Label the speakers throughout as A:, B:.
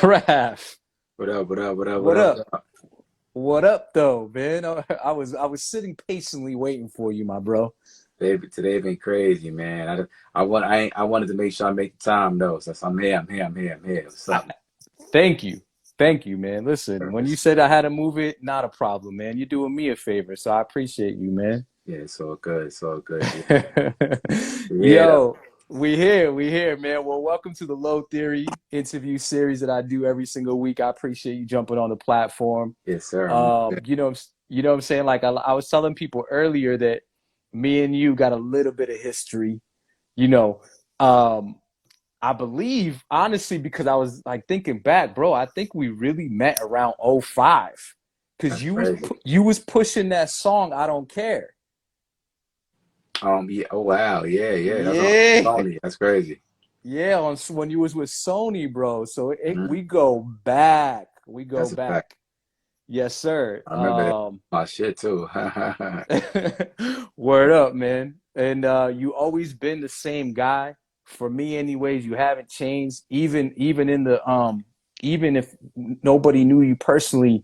A: Grafh.
B: What up? What up? What up? What
A: What
B: up?
A: up?
B: What up?
A: What up, though, man? I was sitting patiently waiting for you, my bro.
B: Today been crazy, man. I wanted to make sure I make the time though. So I'm here. I'm here. I'm here. I'm here. What's
A: I,
B: up?
A: thank you, man. Listen, when you said I had to move it, not a problem, man. You're doing me a favor, so I appreciate you, man.
B: Yeah, it's all good. It's all good. Yeah, yeah, though.
A: Yo, we here, man. Well, welcome to the Low Theory interview series that I do every single week. I appreciate you jumping on the platform.
B: Yes, sir. I'm good.
A: You know what I'm saying? Like I was telling people earlier that me and you got a little bit of history. You know, um, I believe honestly because I was like thinking back, bro. I think we really met around '05 because
B: That's crazy.
A: you was pushing that song "I Don't Care."
B: Yeah. Oh wow. Yeah, yeah. That's on
A: Yeah,
B: Sony. That's crazy.
A: yeah. When you was with Sony, bro. So
B: Hmm.
A: we go back. We go
B: That's a fact.
A: back. Yes, sir.
B: I remember that. My shit too.
A: Word up, man. And you always been the same guy. For me, anyways, you haven't changed. Even in the even if nobody knew you personally,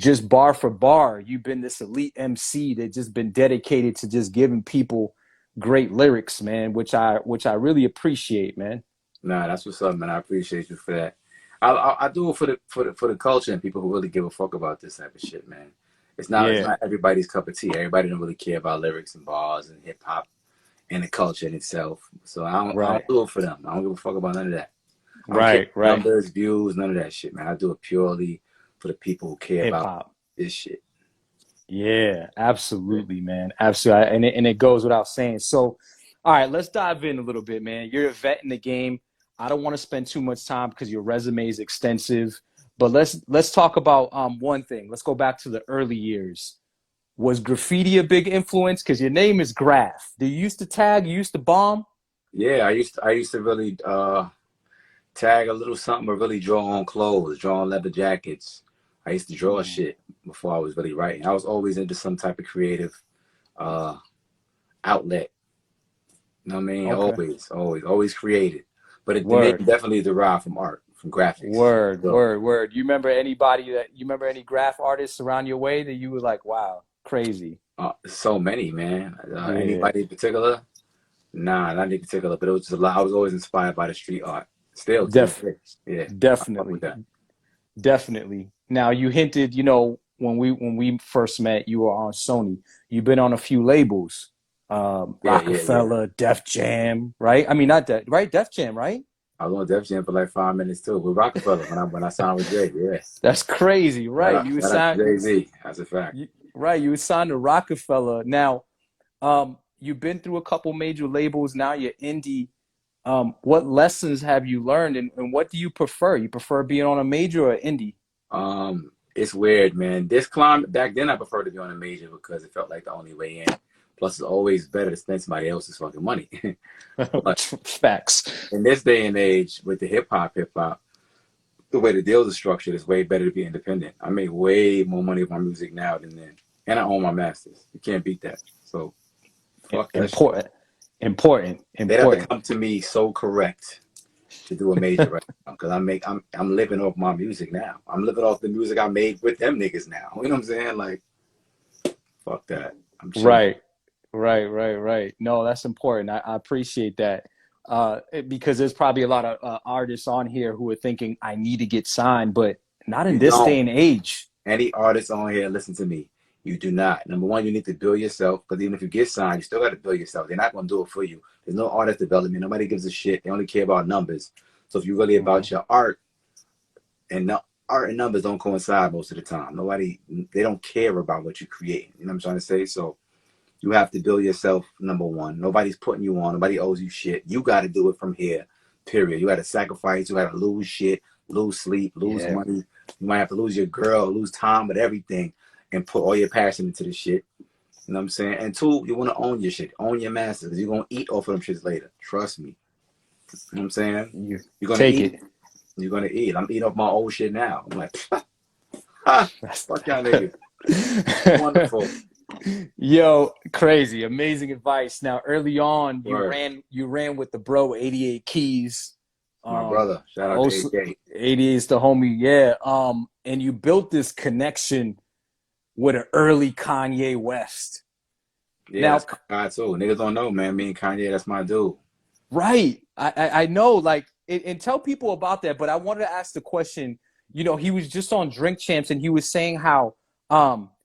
A: just bar for bar, you've been this elite MC that just been dedicated to just giving people great lyrics, man, which I really appreciate, man.
B: Nah, that's what's up, man. I appreciate you for that. I do it for the culture and people who really give a fuck about this type of shit, man. It's
A: Yeah,
B: not everybody's cup of tea. Everybody don't really care about lyrics and bars and hip hop and the culture in itself. So I don't
A: right,
B: do it for them. I don't give a fuck about none of that. I don't care
A: right,
B: about
A: right.
B: numbers, views, none of that shit, man. I do it purely for the people who care
A: Hip
B: about
A: hop.
B: this shit.
A: Yeah,
B: Yeah.
A: absolutely, man. Absolutely. And it goes without saying. So, all right, let's dive in a little bit, man. You're a vet in the game. I don't want to spend too much time because your resume is extensive. But let's talk about one thing. Let's go back to the early years. Was graffiti a big influence? Because your name is Graph. Do you used to tag? You used to bomb?
B: Yeah, I used to really tag a little something or really draw on clothes, draw on leather jackets. I used to draw
A: Mm,
B: shit before I was really writing. I was always into some type of creative uh outlet. You know what I mean?
A: okay.
B: Always created. But the name
A: Word.
B: definitely derived from art, from graphics.
A: Word,
B: So
A: word, word. You remember any graph artists around your way that you were like, wow, crazy?
B: so many, man.
A: Yeah.
B: Anybody in particular? Nah, not in particular, but it was just a lot. I was always inspired by the street art. Still to this
A: Def
B: day. Yeah, I fuck with
A: Definitely,
B: that.
A: definitely. Now you hinted, when we first met, you were on Sony. You've been on a few labels,
B: Yeah, yeah, yeah.
A: Rockefeller, Def Jam, right? I mean, not that, right? Def Jam, right?
B: I was on Def Jam for like 5 minutes too with Rockefeller when I signed with Jay. Yeah.
A: That's crazy,
B: Shout
A: right?
B: out, shout out to Jay Z. That's a fact.
A: Right? You were signed to Rockefeller. Now, you've been through a couple major labels. Now you're indie. What lessons have you learned, and what do you prefer? You prefer being on a major or indie?
B: It's weird, man. This climate back then I preferred to be on a major because it felt like the only way in. Plus, it's always better to spend somebody else's fucking money. But
A: Facts.
B: in this day and age, with the hip hop, the way the deals are structured, it's way better to be independent. I make way more money with my music now than then, and I own my masters. You can't beat that. So fuck that shit.
A: Important, important,
B: They'd have to
A: important.
B: come to me so correct to do a major right now because I'm living off my music now. I'm living off the music I made with them niggas now. You know what I'm saying? Like fuck that. I'm chilling.
A: Right, right. No, that's important. I appreciate that. Because there's probably a lot of artists on here who are thinking, I need to get signed, but not in
B: You
A: this day
B: don't.
A: and age.
B: Any artist on here, listen to me. You do not. Number one, you need to build yourself because even if you get signed, you still got to build yourself. They're not going to do it for you. There's no artist development. Nobody gives a shit. They only care about numbers. So if you're really
A: Mhm.
B: about your art, and no, art and numbers don't coincide most of the time. They don't care about what you're creating. You know what I'm trying to say? So you have to build yourself, number one. Nobody's putting you on. Nobody owes you shit. You got to do it from here, period. You got to sacrifice. You got to lose shit, lose sleep, lose
A: Yeah.
B: money. You might have to lose your girl, lose time with everything and put all your passion into the shit. You know what I'm saying? And two, you want to own your shit. Own your masters because you're going to eat off of them shits later. Trust me. You know what I'm saying?
A: You
B: You're going to
A: take
B: eat.
A: it.
B: You're going to eat. I'm eating off my old shit now. I'm like, ha,
A: That's
B: fuck y'all niggas. Wonderful.
A: Yo, crazy, amazing advice. Now, early on, you
B: Word.
A: ran you ran with the bro 88 Keys.
B: My
A: Um,
B: brother. Shout out to
A: also,
B: 88.
A: 88 is the homie, yeah. And you built this connection with an early Kanye West.
B: Yeah,
A: Now,
B: that's my guy too. Niggas don't know, man. Me and Kanye, that's my dude.
A: right. I know, like, and tell people about that, but I wanted to ask the question, he was just on Drink Champs and he was saying how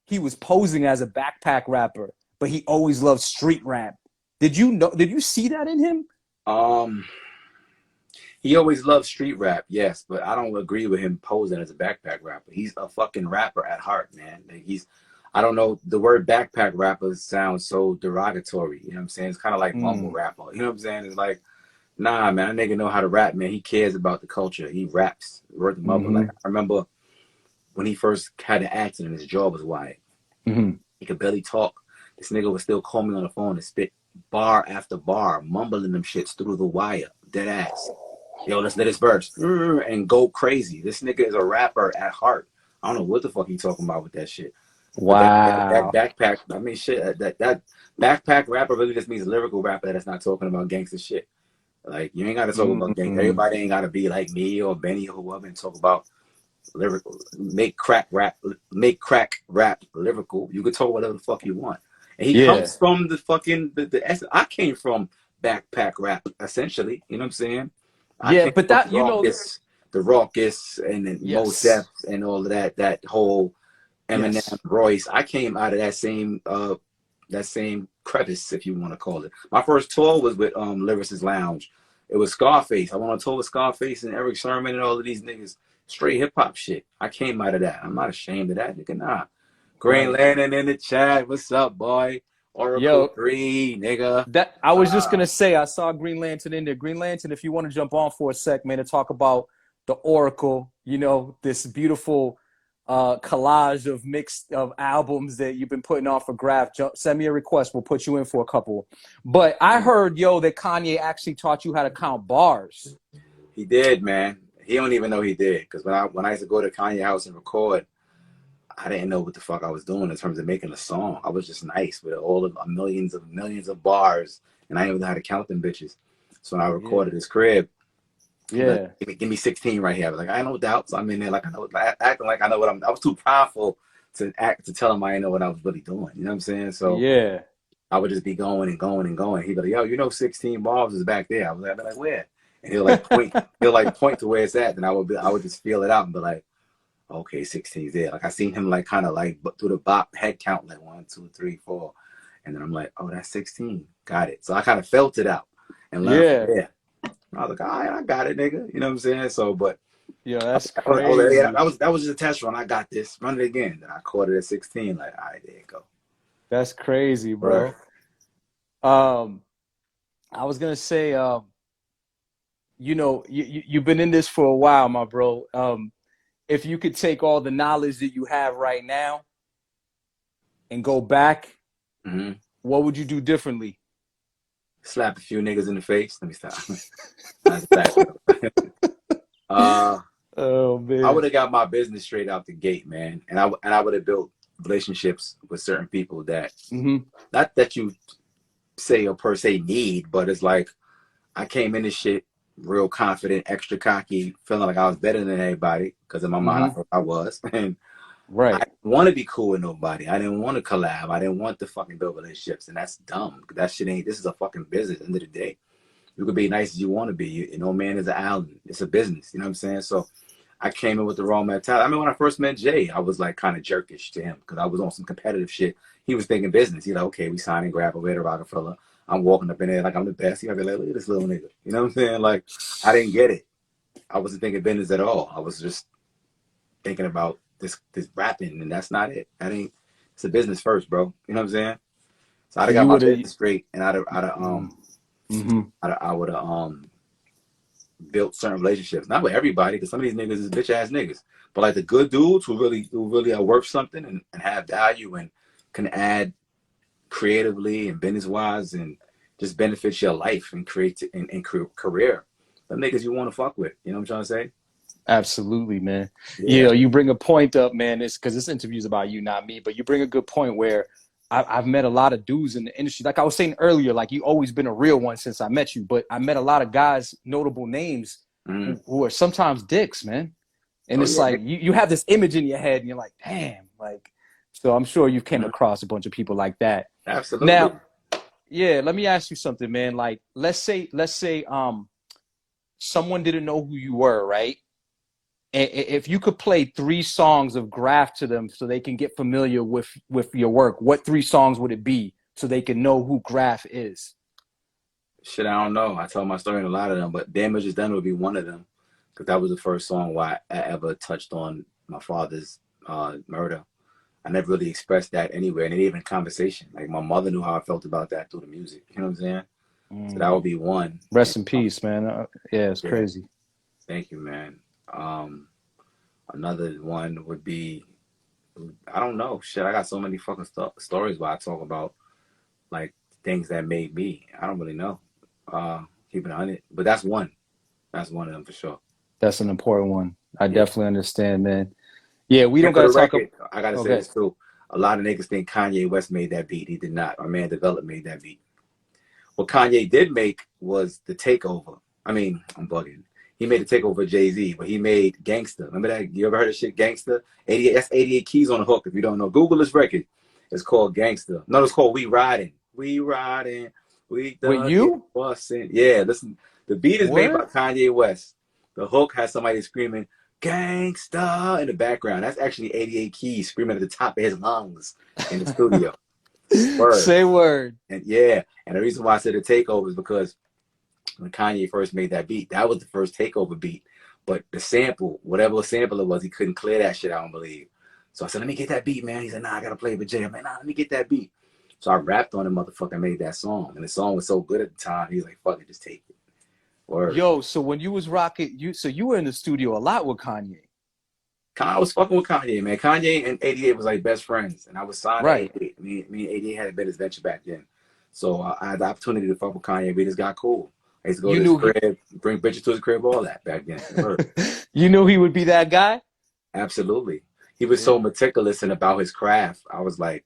A: he was posing as a backpack rapper, but he always loved street rap. Did you see that in him?
B: Um, he always loved street rap, yes, but I don't agree with him posing as a backpack rapper. He's a fucking rapper at heart, man. Like I don't know, the word backpack rapper sounds so derogatory. You know what I'm saying? It's kind of like mumble
A: Mm,
B: rapper. You know what I'm saying? It's like, nah, man, that nigga know how to rap, man. He cares about the culture. He raps, word the mother.
A: mm-hmm,
B: Like I remember when he first had an accident, his jaw was wide.
A: mm-hmm.
B: He could barely talk. This nigga would still call me on the phone and spit bar after bar, mumbling them shits through the wire, dead ass. Yo, let's let this verse and go crazy. This nigga is a rapper at heart. I don't know what the fuck he talking about with that shit. But that
A: Wow.
B: backpack, I mean, shit, that backpack rapper really just means lyrical rapper that's not talking about gangster shit. Like you ain't got to talk about gangster.
A: Mm,
B: Everybody ain't got to be like me or Benny or whoever and talk about lyrical. Make crack rap lyrical. You can talk whatever the fuck you want. And he
A: yeah.
B: comes from the fucking the essence. I came from backpack rap essentially. You know what I'm saying? I
A: Yeah,
B: came
A: but
B: from
A: that,
B: the raucous, and then Mos Def
A: yes.
B: and all of that. That whole Eminem,
A: Yes.
B: Royce. I came out of that same crevice, if you want to call it. My first tour was with Lyricist Lounge. It was Scarface. I went on tour with Scarface and Eric Sermon and all of these niggas. Straight hip hop shit. I came out of that. I'm not ashamed of that, nigga. Nah. Green
A: Right.
B: Lantern in the chat. What's up, boy? Oracle
A: Yo,
B: 3, nigga.
A: that I was just
B: Uh,
A: gonna say I saw Green Lantern in there. Green Lantern, if you want to jump on for a sec, man, to talk about the Oracle, this beautiful collage of mixed of albums that you've been putting on for Graph. Send me a request. We'll put you in for a couple. But I heard, that Kanye actually taught you how to count bars.
B: he did, man. He don't even know he did. Because when I used to go to Kanye house and record, I didn't know what the fuck I was doing in terms of making a song. I was just nice with all of millions of bars, and I didn't even know how to count them bitches. So when I
A: Yeah.
B: recorded his crib, he'd be like,
A: Yeah.
B: give me 16 right here. I was like, I ain't no doubt. So I'm in there like I know, acting like I know what I was too prideful to tell him I didn't know what I was really doing. You know what I'm saying? So
A: Yeah.
B: I would just be going and going and going. He'd be like, yo, 16 bars is back there. I was like, I'd be like, where? And he'll like point. He'll like point to where it's at. Then I would just feel it out and be like, okay, 16's there. Like I seen him like kind of like through the bop head count, like 1, 2, 3, 4. And then I'm like, oh, that's 16. Got it. So I kind of felt it out and learned from
A: Yeah.
B: there. I was like, all right, I got it, nigga. You know what I'm saying? So, but
A: Yo, that's
B: I was like, yeah,
A: crazy.
B: that was just a test run. I got this. Run it again. Then I caught it at 16. Like, all right, there you go.
A: That's crazy,
B: Word.
A: bro. I was gonna say, you've been in this for a while, my bro. If you could take all the knowledge that you have right now and go back,
B: Mm-hmm.
A: what would you do differently?
B: Slap a few niggas in the face. Let me stop. That's back. uh,
A: Oh
B: I
A: man.
B: would have got my business straight out the gate, man, and I would have built relationships with certain people that
A: Mm-hmm.
B: not that you say or per se need, but it's like I came in this shit real confident, extra cocky, feeling like I was better than everybody because in my mind I
A: Mm-hmm.
B: thought I was, and I
A: Right.
B: didn't want to be cool with nobody. I didn't want to collab. I didn't want to fucking build relationships, and that's dumb. That shit ain't. This is a fucking business. At the end of the day, you could be nice as you want to be. No man is an island. It's a business. You know what I'm saying? So I came in with the wrong mentality. I mean, when I first met Jay, I was like kind of jerkish to him because I was on some competitive shit. He was thinking business. He's like, okay, we signing Graph over here to Rockefeller. I'm walking up in there like I'm the best. He gotta be like, look at this little nigga. You know what I'm saying? Like, I didn't get it. I wasn't thinking business at all. I was just thinking about this rapping, and that's not it. That ain't. It's a business first, bro. You know what I'm saying? So I'd
A: So
B: have got
A: you
B: my
A: would have.
B: business straight, and
A: Mm-hmm.
B: I would have built certain relationships. Not with everybody, because some of these niggas is bitch ass niggas. But like the good dudes who really are worth something and have value and can add creatively and business wise and just benefits your life and career. The niggas you want to fuck with. You know what I'm trying to say?
A: Absolutely, man.
B: Yeah.
A: You bring a point up, man. It's because this interview is about you, not me. But you bring a good point where I've met a lot of dudes in the industry. Like I was saying earlier, like you always been a real one since I met you. But I met a lot of guys, notable names
B: Mm-hmm.
A: who are sometimes dicks, man. And
B: Oh
A: it's
B: yeah,
A: like you have this image in your head, and you're like, damn, like. So I'm sure you've came
B: mm-hmm.
A: across a bunch of people like that.
B: Absolutely.
A: Now, yeah, let me ask you something, man. Like, let's say, someone didn't know who you were, right? If you could play 3 songs of Grafh to them so they can get familiar with your work, what 3 songs would it be so they can know who Grafh is?
B: Shit, I don't know. I tell my story in a lot of them, but Damage is Done would be one of them, because that was the first song where I ever touched on my father's murder. I never really expressed that anywhere, and even in conversation. Like my mother knew how I felt about that through the music. You know what I'm saying? So that
A: Mm.
B: would be one. And
A: Rest in peace, man. Yeah, it's
B: yeah,
A: crazy.
B: thank you, man. Um, Another one would be, I don't know. Shit, I got so many fucking stories where I talk about like things that made me. I don't really know. Keeping it 100, but that's one. That's one of them for sure.
A: That's an important one. I
B: Yeah.
A: definitely understand, man. Yeah, we don't
B: And for
A: got
B: the
A: to talk.
B: record, I gotta say
A: Okay.
B: this too. A lot of niggas think Kanye West made that beat. He did not. Our man Develop made that beat. What Kanye did make was the takeover. I mean, I'm bugging. He made the takeover of Jay-Z, but he made Gangsta. Remember that? You ever heard of shit Gangsta? 88, that's 88 keys on the hook. If you don't know, Google this record. It's called Gangsta. No, it's called We Riding. We Riding. We
A: With
B: thuggin',
A: you?
B: bussin'. Yeah, listen. The beat is made by
A: Word?
B: Kanye West. The hook has somebody screaming Gangsta in the background. That's actually 88 keys screaming at the top of his lungs in the studio. Word.
A: Say word.
B: And yeah, and the reason why I said the takeover is because when Kanye first made that beat, that was the first takeover beat. But the sample, whatever sample it was, he couldn't clear that shit, I don't believe. So I said, let me get that beat, man. He said, nah, I gotta play it with Jay. I'm like, nah, let me get that beat. So I rapped on it, motherfucker, made that song. And the song was so good at the time, he was like, fuck it, just take it. Word.
A: Yo, so when you was rocking, you were in the studio a lot with Kanye.
B: I was fucking with Kanye, man. Kanye and 88 was like best friends. And I was signed to
A: Right.
B: 88. Me and 88 had a better adventure back then. So I had the opportunity to fuck with Kanye. We just got cool. I used to go
A: You
B: to his
A: knew he
B: crib, bring bitches to his crib, all that back then. Word.
A: you knew he would be that guy?
B: Absolutely. He was so
A: Yeah.
B: meticulous and about his craft. I was like,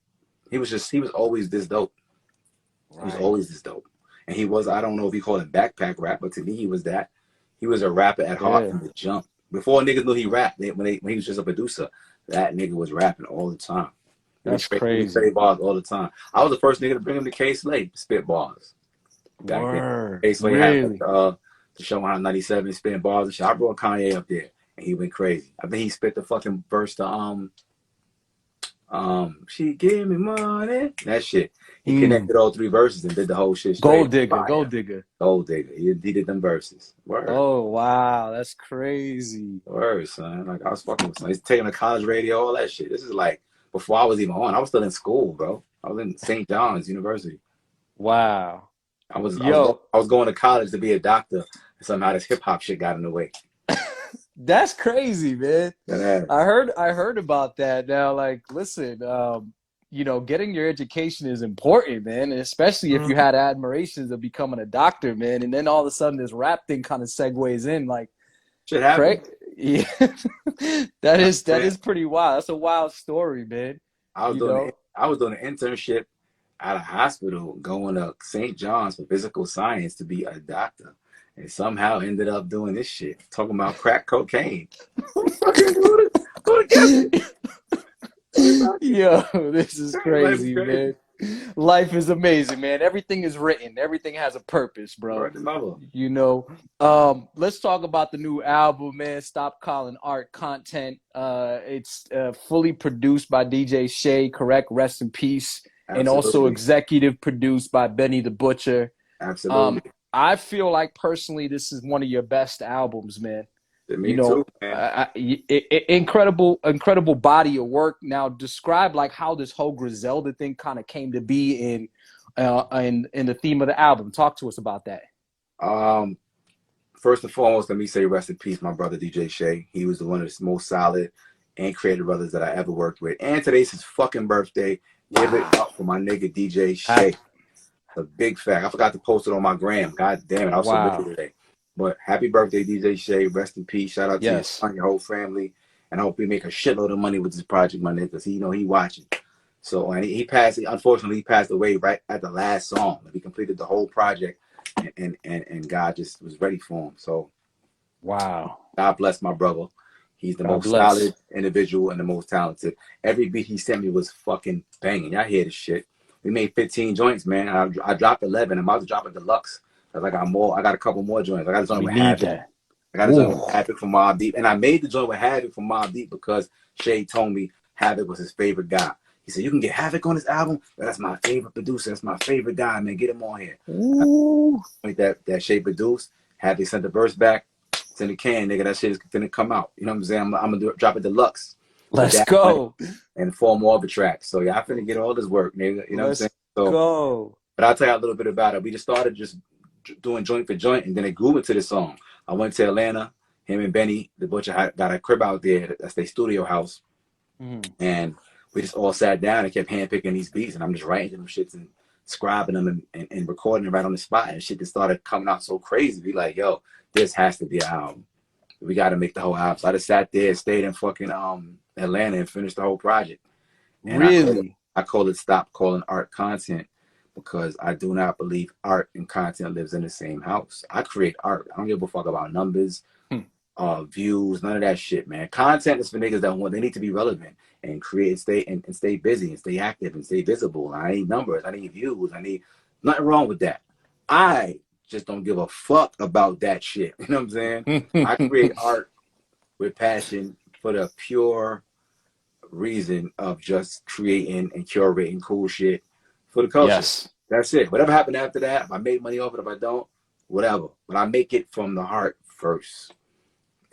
B: he was always this dope. He was
A: Right.
B: always this dope. And he was, I don't know if he called it backpack rap, but to me, he was that. He was a rapper at heart
A: Yeah.
B: from the jump. Before niggas knew he rapped, when he was just a producer, that nigga was rapping all the time.
A: That's
B: He would
A: crazy.
B: trade bars all the time. I was the first nigga to bring him to K Slate to spit bars back then.
A: Word.
B: K Slate had like,
A: Really?
B: the show on 97 spitting bars and shit. I brought Kanye up there and he went crazy. I think he spit the fucking verse to she gave me money. That shit. He
A: Mm.
B: connected all 3 verses and did the whole shit straight.
A: Gold digger, gold
B: Fire.
A: digger.
B: Gold digger. He did them verses. Word.
A: Oh wow, that's crazy.
B: Word, son. Like I was fucking with son. He's taking the college radio, all that shit. This is like before I was even on. I was still in school, bro. I was in St. John's University.
A: Wow.
B: I
A: Yo,
B: was going to college to be a doctor. And somehow this hip hop shit got in the way.
A: that's crazy, man.
B: That ass.
A: I heard about that. Now, like, listen, getting your education is important, man, and especially if you had admirations of becoming a doctor, man, and then all of a sudden this rap thing kind of segues in, like,
B: Shit
A: crazy.
B: happened.
A: Yeah,
B: You know what
A: that
B: I'm saying?
A: is pretty wild. That's a wild story, man. You know,
B: I was doing an internship at a hospital going to St. John's for physical science to be a doctor. And somehow ended up doing this shit, talking about crack cocaine. We fucking go together.
A: Yo, this is
B: Life is
A: crazy,
B: crazy.
A: man. Life is amazing, man. Everything is written. Everything has a purpose, bro.
B: Word the mother.
A: You know, let's talk about the new album, man. Stop calling art content. It's fully produced by DJ Shay, correct? Rest in peace. And also
B: Absolutely.
A: executive produced by Benny the Butcher. Um,
B: Absolutely.
A: I feel like personally, this is one of your best albums, man. You
B: Me
A: know,
B: too, man.
A: incredible body of work. Now, describe like how this whole Griselda thing kind of came to be in the theme of the album. Talk to us about that.
B: Um, First and foremost, let me say rest in peace, my brother DJ Shay. He was one of the most solid and creative brothers that I ever worked with. And today's his fucking birthday. Give it
A: Wow.
B: up for my nigga DJ Shay. A big fact. I forgot to post it on my gram. God damn it. I was so busy
A: Wow.
B: today. But happy birthday, DJ Shay. Rest in peace. Shout out to your
A: Yes.
B: son, your whole family. And I hope we make a shitload of money with this project, my nigga, because he watching. So, and he passed, unfortunately, he passed away right at the last song. He completed the whole project and God just was ready for him. So
A: Wow.
B: God bless my brother. He's the
A: God
B: most
A: bless.
B: solid individual and the most talented. Every beat he sent me was fucking banging. Y'all hear this shit. We made 15 joints, man. I dropped 11. I'm about to drop a deluxe. Cause I got more. I got a couple more joints. I got a joint
A: We
B: with
A: need
B: Havoc.
A: that.
B: I got a joint
A: Ooh.
B: with Havoc from Mobb Deep. And I made the joint with Havoc from Mobb Deep because Shay told me Havoc was his favorite guy. He said, you can get Havoc on this album? That's my favorite producer. That's my favorite guy, man. Get him on here.
A: Ooh.
B: That Shay produced. Havoc sent the verse back. It's in the can, nigga. That shit is gonna come out. You know what I'm saying? I'm gonna drop a deluxe with
A: Let's
B: that on it
A: go.
B: and 4 more of the tracks. So yeah, I finna get all this work, nigga. You know what I'm saying?
A: Let's
B: So,
A: go.
B: but I'll tell you a little bit about it. We just started just doing joint for joint, and then it grew into the song. I went to Atlanta. Him and Benny, the butcher, got a crib out there. That's their studio house,
A: Mhm.
B: and we just all sat down and kept handpicking these beats, and I'm just writing them shits and scribing them and recording them right on the spot, and shit just started coming out so crazy. We like, yo, this has to be an album. We got to make the whole album. So I just sat there, stayed in fucking Atlanta, and finished the whole project. And
A: Really?
B: I call it stop calling art content because I do not believe art and content lives in the same house. I create art. I don't give a fuck about numbers,
A: Hmm.
B: views, none of that shit, man. Content is for niggas that want, they need to be relevant and create and stay busy and stay active and stay visible. I need numbers, I need views, I need nothing wrong with that. I just don't give a fuck about that shit. You know what I'm saying? I create art with passion for the pure reason of just creating and curating cool shit for the culture.
A: Yes.
B: That's it. Whatever happened after that, if I make money off it, if I don't, whatever. But I make it from the heart first.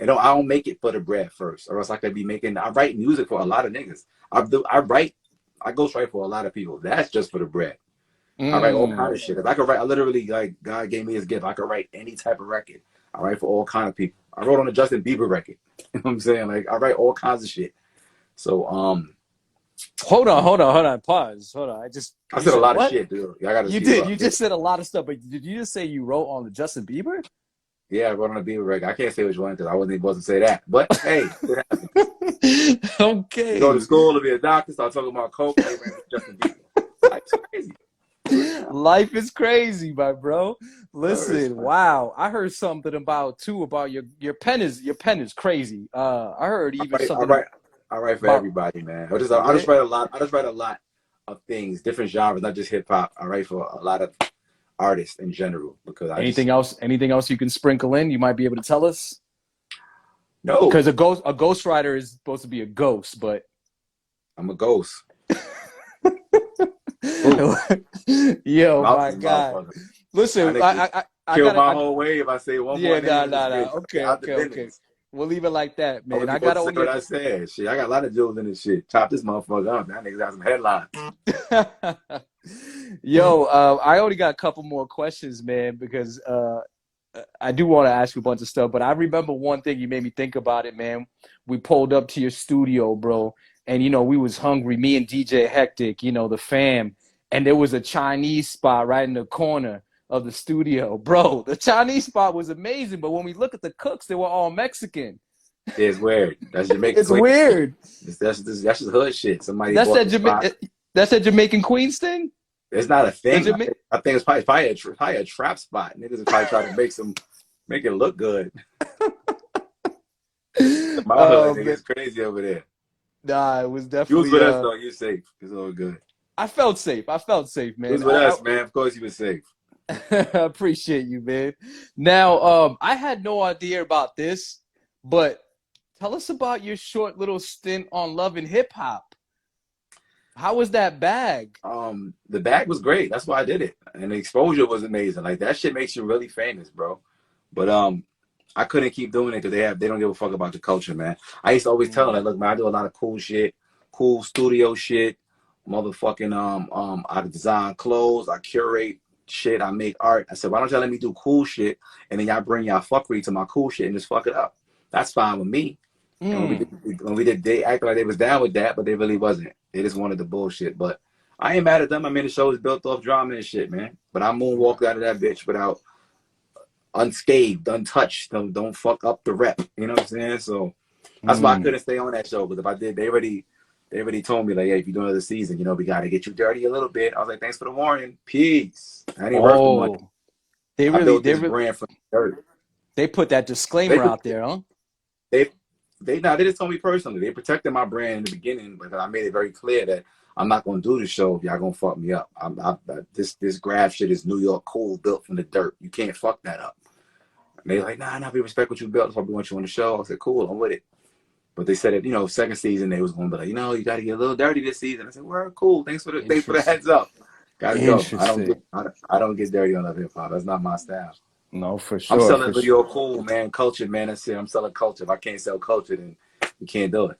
B: I don't make it for the bread first, or else I could be making. I write music for a lot of niggas. I ghostwrite for a lot of people. That's just for the bread. I write all kind
A: Mm.
B: of shit. If I could write, I literally like God gave me his gift. I could write any type of record. I write for all kind of people. I wrote on a Justin Bieber record. You know what I'm saying? Like I write all kinds of shit. So
A: Hold on, hold on, hold on. Pause. Hold on.
B: I
A: You
B: said a
A: said
B: lot of
A: what?
B: shit, dude. I gotta
A: You
B: speed
A: did.
B: up.
A: You just said a lot of stuff, but did you just say you wrote on the Justin Bieber?
B: Yeah, I wrote on a Bieber record. I can't say which one because I wasn't supposed to say that. But hey, it happens. You go to
A: Okay.
B: school to be a doctor, start talking about coke, and everybody Justin Bieber. Life's crazy.
A: Life is crazy, my bro.
B: Words,
A: Listen,
B: man.
A: wow. I heard something about your pen is crazy. I heard
B: I
A: even
B: write, I
A: something
B: write, I write for
A: about
B: everybody, man. I
A: yeah.
B: just write a lot. I just write a lot of things, different genres, not just hip hop. I write for a lot of artists in general because I just
A: Anything else you can sprinkle in? You might be able to tell us
B: no.
A: because a ghostwriter is supposed to be a ghost, but
B: I'm a ghost. Ooh,
A: yo,
B: mouth
A: my
B: is a
A: God.
B: motherfucker. I
A: Listen,
B: think just
A: I
B: kill
A: gotta,
B: my whole way if I say one more
A: yeah,
B: name
A: nah,
B: in this
A: nah, nah.
B: bitch.
A: Okay,
B: Out the
A: okay, okay.
B: business.
A: We'll leave it like that,
B: I
A: man.
B: wasn't
A: I
B: supposed
A: gotta
B: to say
A: only
B: what I said. Shit, I got a lot of jewels in this shit. Chop this motherfucker up. That niggas got some headlines.
A: Yo, I only got a couple more questions, man, because I do want to ask you a bunch of stuff. But I remember one thing you made me think about it, man. We pulled up to your studio, bro, and we was hungry. Me and DJ Hectic, the fam, and there was a Chinese spot right in the corner of the studio, bro. The Chinese spot was amazing, but when we look at the cooks, they were all Mexican.
B: Yeah, it's weird. That's Jamaican
A: It's
B: Queen.
A: weird.
B: That's just hood shit. Somebody
A: That's
B: bought
A: that
B: the spot.
A: that's that Jamaican Queens thing.
B: It's not a
A: The
B: thing.
A: Jama-
B: I think it's probably a trap spot. Niggas are probably trying to make it look good. My hood,
A: Man.
B: niggas crazy over there.
A: Nah, it was
B: You was
A: definitely
B: with us though. You safe. It's all good.
A: I felt safe. I felt safe,
B: You
A: man.
B: was with us, man. Of course you was safe.
A: I appreciate you, man. Now, I had no idea about this, but tell us about your short little stint on Love and Hip Hop. How was that bag?
B: The bag was great. That's why I did it, and the exposure was amazing. Like that shit makes you really famous, bro. But I couldn't keep doing it because they don't give a fuck about the culture, man. I used to always tell them,
A: Mm.
B: like, look, man, I do a lot of cool shit, cool studio shit, motherfucking I design clothes, I curate shit, I make art. I said, why don't y'all let me do cool shit, and then y'all bring y'all fuckery to my cool shit and just fuck it up? That's fine with me. And
A: Mm.
B: when we did, they acted like they was down with that, but they really wasn't. They just wanted the bullshit. But I ain't mad at them. I mean, the show is built off drama and shit, man. But I moonwalked out of that bitch without unscathed, untouched. Don't fuck up the rep. You know what I'm saying? So that's why I
A: Mm.
B: couldn't stay on that show. Because if I did, they already told me like, hey, if you do another season, we got to get you dirty a little bit. I was like, thanks for the warning. Peace. I ain't worth the money.
A: Oh, they
B: I
A: really,
B: built
A: they
B: this
A: really,
B: brand from dirt.
A: They put that
B: They
A: disclaimer out there, huh?
B: they they just told me personally. They protected my brand in the beginning, but I made it very clear that I'm not gonna do the show if y'all gonna fuck me up. This Grafh shit is New York cool, built from the dirt. You can't fuck that up. And they like, nah, we respect what you built. That's why we want you on the show. I said, cool, I'm with it. But they said that, you know, second season they was gonna be like, you know, you got to get a little dirty this season. I said, well, cool. Thanks for the
A: Interesting.
B: heads up. Gotta go.
A: Interesting.
B: I don't get dirty on Love Hip Hop. That's not my style.
A: No, for
B: I'm
A: sure,
B: selling
A: for sure.
B: video cool, man. Culture, man. That's it. I'm selling culture. If I can't sell culture, then you can't do it.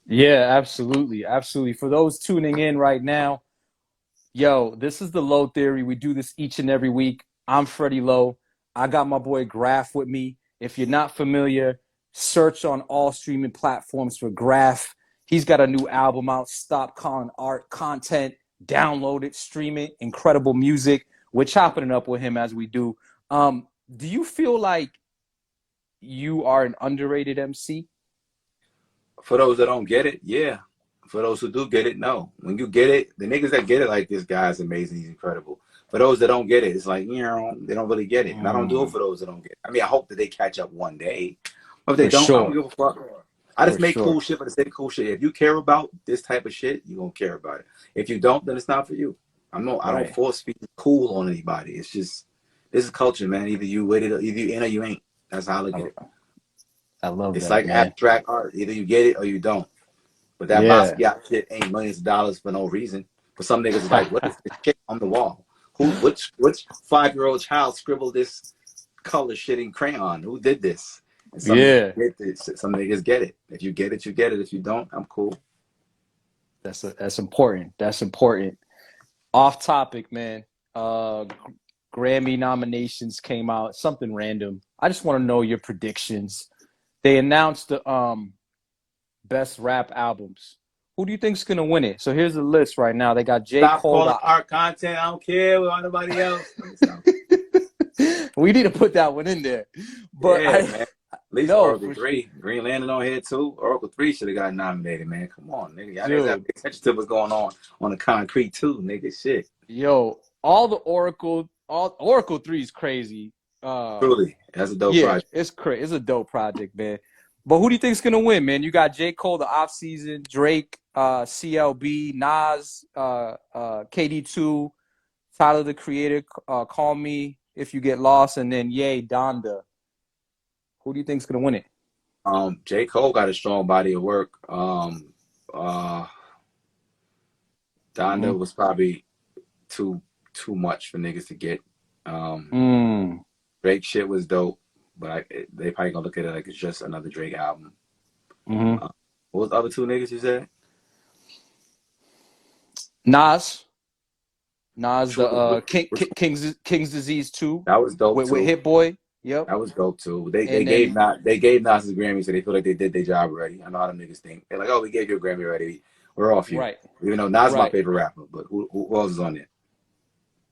A: Yeah, absolutely, absolutely. For those tuning in right now, yo, this is the Low Theory. We do this each and every week. I'm Freddie Lowe. I got my boy Grafh with me. If you're not familiar, search on all streaming platforms for Grafh. He's got a new album out, Stop Calling Art Content. Download it, stream it. Incredible music. We're chopping it up with him as we do. Do you feel like you are an underrated MC?
B: For those that don't get it, yeah. For those who do get it, no. When you get it, the niggas that get it, like, this guy's amazing, he's incredible. For those that don't get it, it's like, you know, they don't really get it. And I don't do it for those that don't get it. I mean, I hope that they catch up one day. But if they
A: For
B: don't, I don't
A: sure.
B: give a fuck. I just
A: For
B: make
A: sure.
B: cool shit for the sake of cool shit. If you care about this type of shit, you're gonna care about it. If you don't, then it's not for you. I don't
A: Right.
B: force feed cool on anybody. It's just, this is culture, man. Either you with it or either you in or you ain't. That's how I look at it.
A: I love
B: It's
A: that,
B: like
A: man.
B: abstract art. Either you get it or you don't. But that
A: Yeah.
B: Basquiat shit ain't millions of dollars for no reason. For some niggas, it's like, what is this shit on the wall? Which 5-year-old child scribbled this color shit in crayon? Who did this? And some niggas
A: Yeah.
B: get this. Some niggas get it. If you get it, you get it. If you don't, I'm cool.
A: That's important. That's important. Off topic, man. Grammy nominations came out. Something random. I just want to know your predictions. They announced the best rap albums. Who do you think's gonna win it? So here's the list right now. They got J.
B: Stop
A: Cole.
B: calling art content. I don't care with anybody else.
A: We need to put that one in there. But
B: Yeah, man. At least
A: no,
B: Oracle
A: for
B: 3. Green Lantern on here too. Oracle 3 should have got nominated, man. Come on, nigga. Y'all niggas have to
A: dude,
B: pay attention to what's going on the concrete too, nigga. Shit.
A: yo, all Oracle 3 is crazy.
B: Truly. That's a dope
A: Yeah,
B: project.
A: it's crazy. It's a dope project, man. But who do you think's gonna win, man? You got J. Cole, the off season, Drake, CLB, Nas, KD2, Tyler the Creator, Call Me If You Get Lost, and then Ye, Donda. Who do you think's gonna win it?
B: J. Cole got a strong body of work.
A: Mm-hmm.
B: Donda was probably too much for niggas to get. Um,
A: Mm.
B: Drake shit was dope, but they probably gonna look at it like it's just another Drake album.
A: Mm-hmm.
B: What was the other two niggas you said?
A: Nas, the King's Disease 2
B: That was dope
A: with
B: too.
A: Hit Boy. Yep.
B: That was dope too. They
A: And
B: gave
A: then
B: Nas his Grammy, so they feel like they did their job already. I know how them niggas think. They're like, oh, we gave you a Grammy already. We're off you.
A: right,
B: Even though Nas is my
A: right.
B: favorite rapper, but who else is on there?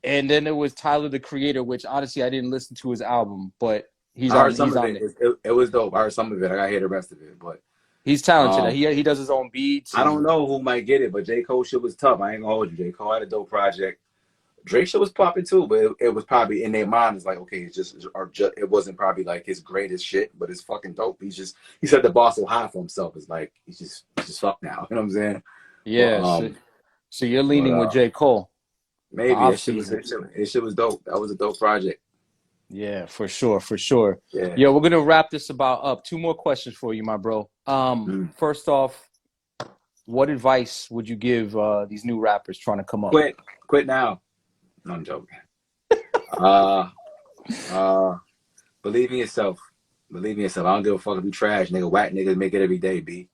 A: And then it was Tyler the Creator, which honestly I didn't listen to his album, but
B: I heard some
A: he's
B: of
A: on
B: it.
A: it.
B: It was dope. I heard some of it. I got to hear the rest of it. But
A: He's talented.
B: um,
A: He does his own beats
B: I don't
A: and
B: know who might get it, but J. Cole shit was tough. I ain't gonna hold you. J. Cole had a dope project. Drake shit was popping too, but it was probably in their mind. It's like, okay, it wasn't probably like his greatest shit, but it's fucking dope. He said the bar so high for himself. It's like he's just fucked now. You know what I'm saying? But
A: yeah. So you're leaning with J. Cole, the
B: maybe
A: off
B: that
A: season.
B: shit was dope. That was a dope project.
A: Yeah, for sure, for sure.
B: Yeah.
A: Yeah, we're gonna wrap this about up. Two more questions for you, my bro.
B: Mm.
A: First off, what advice would you give these new rappers trying to come up?
B: Quit now. No, I'm joking. Uh, uh, believe in yourself. Believe in yourself. I don't give a fuck if you trash, nigga. Whack niggas make it every day, B.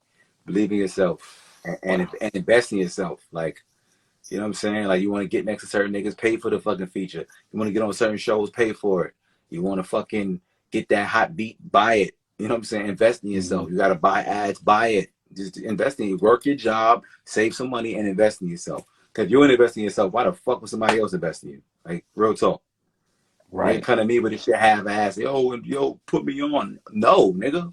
B: Believe in yourself and invest in yourself. Like, you know what I'm saying? Like, you want to get next to certain niggas, pay for the fucking feature. You want to get on certain shows, pay for it. You want to fucking get that hot beat, buy it. You know what I'm saying? Invest in yourself.
A: Mm-hmm.
B: You got to buy ads, buy it. Just invest in you. Work your job, save some money, and invest in yourself. Because if you ain't investing in yourself, why the fuck would somebody else invest in you? Like, real talk. You ain't
A: Right.
B: coming to me with this shit half-ass. Yo, put me on. No, nigga.